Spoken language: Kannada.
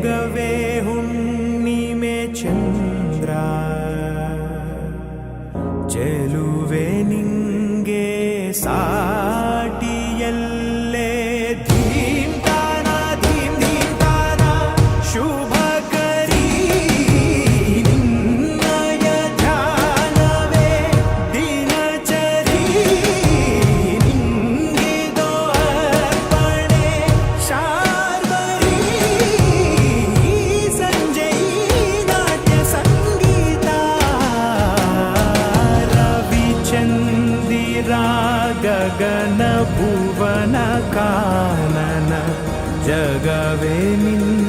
ಯುಗವೇ ಹುಣ್ಣಿಮೆ ಚಂದ್ರ ಚೆಲುವೆ ನಿಂಗೆ ಸಾಟಿಯಲ್ಲೇ ಧೀಮ್ ತಾನ ಧೀಮ್ ಧೀಮ್ ತಾನ ಶುಭ ಕರೀ ನಿನ್ನಯ ಧ್ಯಾನವೇ ದಿನಚರಿ ನಿಂಗಿದೋ ಅರ್ಪಣೆ ಶಾರ್ವರಿ ಸಂಜೆ ನಾಟ್ಯ ಸಂಗೀತ ರವಿಚಂದಿರ ಗಗನ ಭುವನ ಕಾನನ ಜಗವೇ ನಿನ್ನ